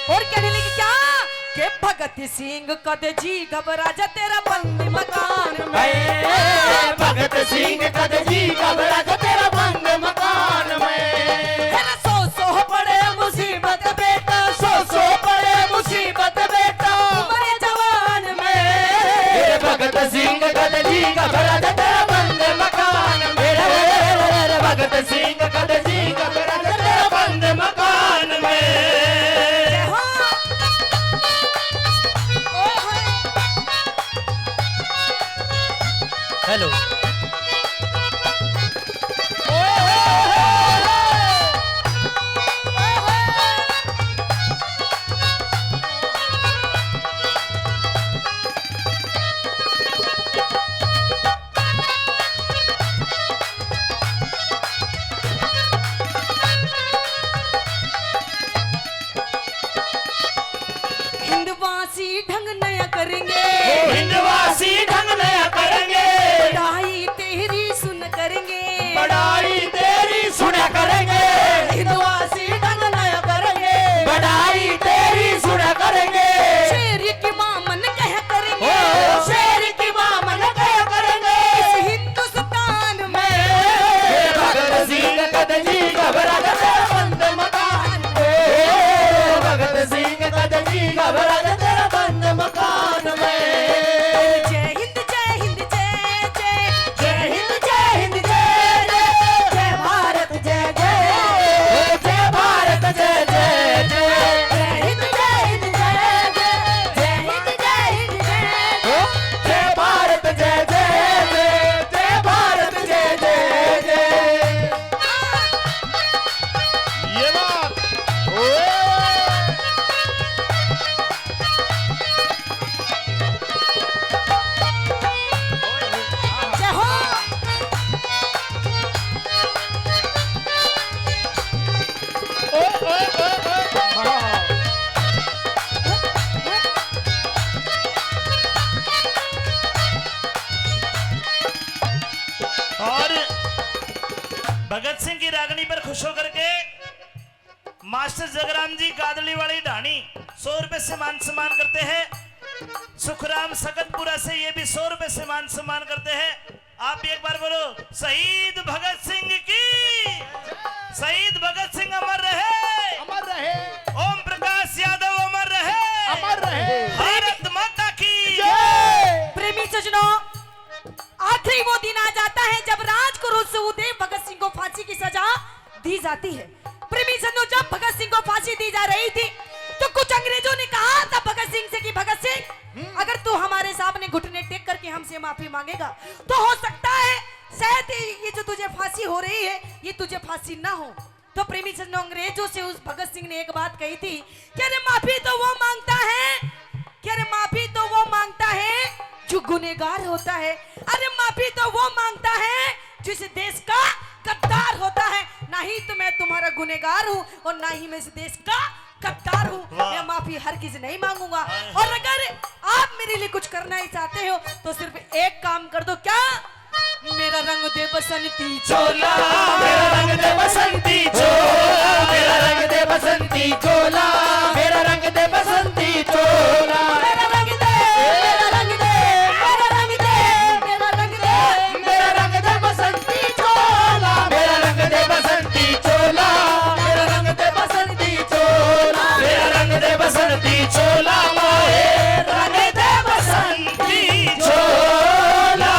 और कहने लगी क्या के भगत सिंह कद जी घबरा जा तेरा बंद मकान में। भगत सिंह कद जी घबरा जा तेरा बंद मकान में। सो पड़े मुसीबत बेटा, सो पड़े मुसीबत बेटा बड़े जवान में। भगत सिंह कद जी घबरा जा तेरा बंद मकान में। भगत सिंह कद जी घबरा जा तेरा बंद मकान में। हेलो हिंदवासी ढंग नया करेंगे, हिंदवासी ढंग नया करेंगे। बढ़ाई तेरी सुन करेंगे, बढ़ाई तेरी सुना करेंगे। हिंदवासी ढंग नया करेंगे, बढ़ाई तेरी सुना करेंगे। शेर की मां मन कह करेंगे, शेर की मां मन कह करेंगे। इस हिंदुस्तान में। भगत सिंह कद जी घबरा जा तेरा बंद मकान में। भगत सिंह कद जी घबरा जा तेरा बंद मकान में। जय हिंद जय हिंद जय जय, जय हिंद जय हिंद जय जय। जय भारत जय जय, जय भारत जय जय जय। जय हिंद जय हिंद जय जय, जय हिंद जय हिंद जय जय। जय भारत जय जय जय। जय भारत जय जय जय। ये बात जय हो। और भगत सिंह की रागनी पर खुश होकर के मास्टर जगराम जी गादली वाली ढाणी 100 रुपए से मान सम्मान करते हैं। सुखराम सकतपुरा से ये भी 100 रुपए से मान सम्मान करते हैं। आप भी एक बार बोलो शहीद भगत सिंह की। शहीद भगत सिंह अमर रहे, अमर रहे। ओम प्रकाश यादव अमर रहे, अमर रहे। भारत माता की जय। प्रेमी सजनों, आखिरी वो दिन आ जाता है जब राजगुरु सुखदेव भगत सिंह को फांसी की सजा दी जाती है। प्रेमी सजनों, जब भगत सिंह को फांसी दी जा रही थी तो कुछ अंग्रेजों ने कहा था भगत सिंह से कि भगत सिंह, अगर तू हमारे सामने घुटने टेक करके हमसे माफी मांगेगा तो हो सकता है शायद ये जो तुझे फांसी हो रही है ये तुझे फांसी ना हो। तो प्रेमी सजनों, अंग्रेजों से उस भगत सिंह ने एक बात कही थी कि अरे माफी तो वो मांगता है, कि अरे माफी तो वो मांगता है जो गुनहगार होता है। अरे माफी तो वो मांगता है जिस देश का गद्दार होता है। ना ही तो मैं तुम्हारा गुनहगार हूँ और ना ही मैं इस देश का गद्दार हूँ। मैं माफी हर किसी नहीं मांगूंगा। और अगर आप मेरे लिए कुछ करना ही चाहते हो तो सिर्फ एक काम कर दो, क्या? मेरा रंग दे बसंती चोला, मेरा रंग दे बसंती चोला, मेरा रंग दे बसंती चोला, मेरा रंग दे बसंती चोला, मेरा रंग दे, मेरा रंग दे, मेरा रंग दे, मेरा रंग दे, मेरा रंग दे बसंती चोला, मेरा रंग दे बसंती चोला, मेरा रंग दे बसंती चोला, मेरा रंग दे बसंती चोला, माए रंग दे बसंती चोला।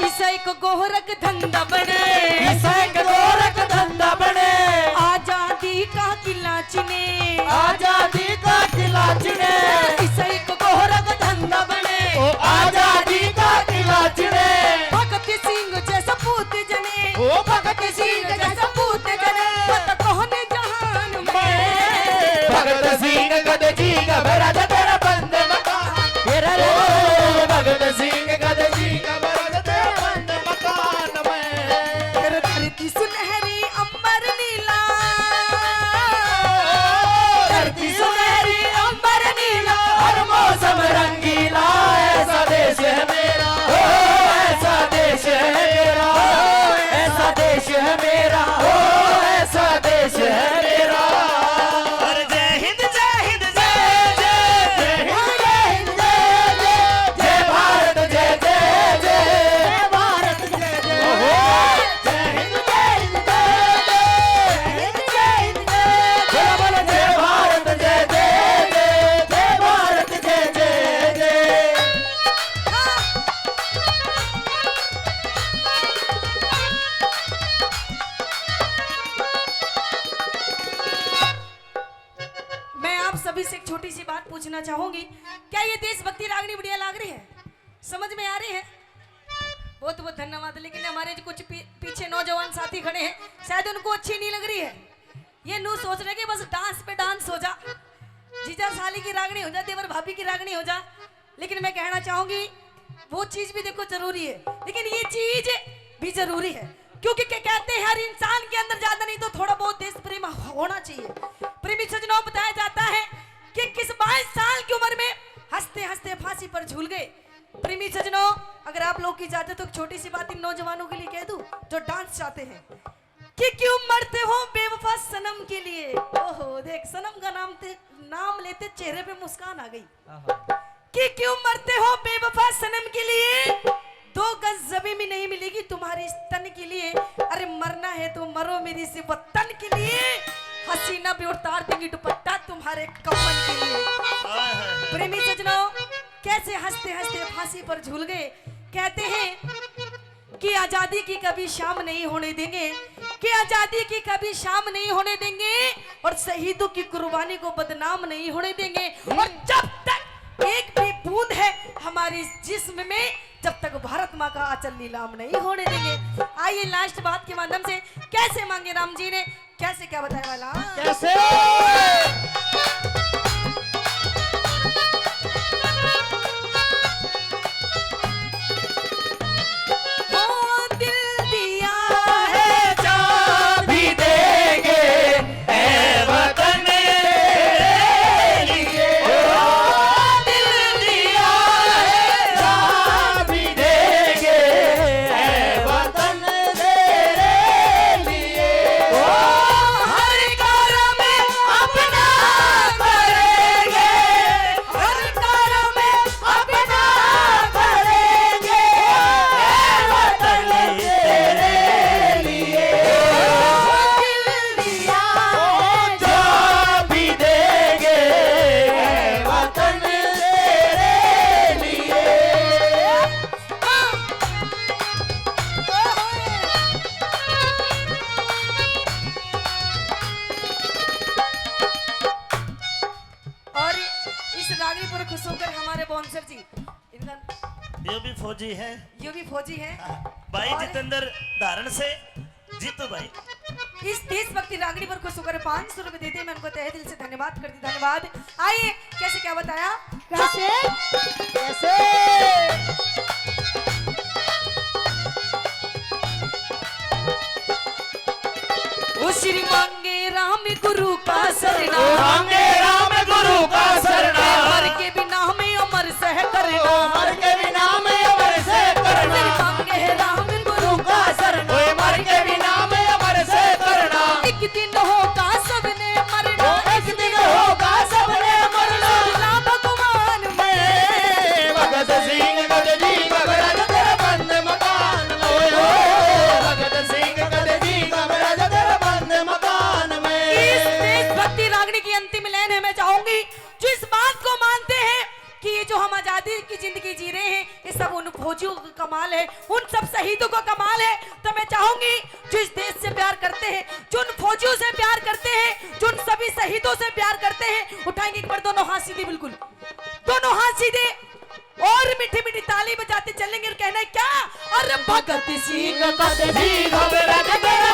ईसाई को गोरख धंधा बने, ईसाई का गोरख धंधा बने, आजादी का किला चिने, आजादी का किला चिने, ईसाई को गोरख धंधा बने, ओ आजादी का किला चिने, भगत सिंह जैसा पूत जने, ओ भगत सिंह जैसा पूत जने, पता कौन जहान में। भगत सिंह कद जी घबरा जाते आप सभी से एक छोटी सी बात पूछना चाहूंगी, क्या ये देशभक्ति रागनी बढ़िया लग रही है? समझ में आ रही है? बहुत बहुत धन्यवाद। लेकिन हमारे जो कुछ पीछे नौजवान साथी खड़े हैं, शायद उनको अच्छी नहीं लग रही है। ये नू सोच रहे कि बस डांस पे डांस हो जा, जीजा साली की रागनी हो जा, देवर भाभी की रागनी हो जा। लेकिन मैं कहना चाहूंगी वो चीज भी देखो जरूरी है, लेकिन ये चीज भी जरूरी है, क्योंकि क्या कहते हैं हर इंसान के अंदर ज्यादा नहीं तो थोड़ा बहुत देश प्रेम होना चाहिए। प्रेमी सजनों, बताया जाता है कि किस 22 साल की उम्र में हंसते हंसते फांसी पर झूल गए। प्रेमी सजनों, अगर आप लोग की इजाजत तो छोटी सी बात इन नौजवानों के लिए कह दूं जो डांस चाहते हैं कि क्यों मरते हो बेवफा सनम के लिए। ओहो, देख सनम का नाम लेते चेहरे पे मुस्कान आ गई कि क्यों मरते हो बेवफा सनम के लिए, 2 गज जमीन भी नहीं मिलेगी तुम्हारे स्तन के लिए। अरे मरना है तो मरो मेरी से वतन के लिए, हसीना भी उतार देंगी दुपट्टा तुम्हारे कफन के लिए। प्रेमी सजनों, कैसे हंसते हंसते फांसी पर झूल गए। कहते हैं कि आजादी की कभी शाम नहीं होने देंगे, कि आजादी की कभी शाम नहीं होने देंगे, और शहीदों की कुर्बानी को बदनाम नहीं होने देंगे। और जब तक एक भी बूंद है हमारे जिस्म में, जब तक भारत माँ का आंचल नीलाम नहीं होने देंगे। आइए लास्ट बात के माध्यम से कैसे मांगे राम जी ने, कैसे क्या बताया वाला, कैसे खुश होकर हमारे बॉन्सर जी, इनका ये भी फौजी है, ये भी फौजी है भाई जितेंद्र धारण से जीतू भाई। इस देशभक्ति रागनी पर खुश होकर 500 रुपए देते हैं। मैं उनको तहे दिल से धन्यवाद करती, धन्यवाद। आइए कैसे क्या बताया, कैसे कैसे ओ श्री मांगे राम गुरु का शरणा, मांगे राम गुरु का शरणा, मर के बिना हमें अमर सह करना, मर के बिना में अमर से करना, मांगे राम गुरु का शरणा, मर के बिना में अमर से करना। एक दिन होगा सबने मरना, एक दिन होगा सबने मरना, ना भगवान में भगत सिंह गद जी कबरज तेरे बंद मकान में, भगत सिंह गद जी कबरज तेरे बंद मकान में। इस देशभक्ति रागनी की अंतिम लाइन है, मैं चाहूंगी जो इस बात को मानते हैं कि ये जो हम आजादी की जिंदगी जी रहे हैं ये सब उन फौजियों का कमाल है, उन सब शहीदों का कमाल है। तो मैं चाहूंगी जो इस देश से प्यार करते हैं, जो उन फौजियों से प्यार करते हैं, जो उन सभी शहीदों से प्यार करते हैं, उठाएंगे एक बार दोनों हाथ सीधे, बिल्कुल दोनों हाथ सीधे, और मीठी मीठी ताली बजाते चलेंगे और कहना है क्या, अरे भगत सिंह गद जी कबरज तेरे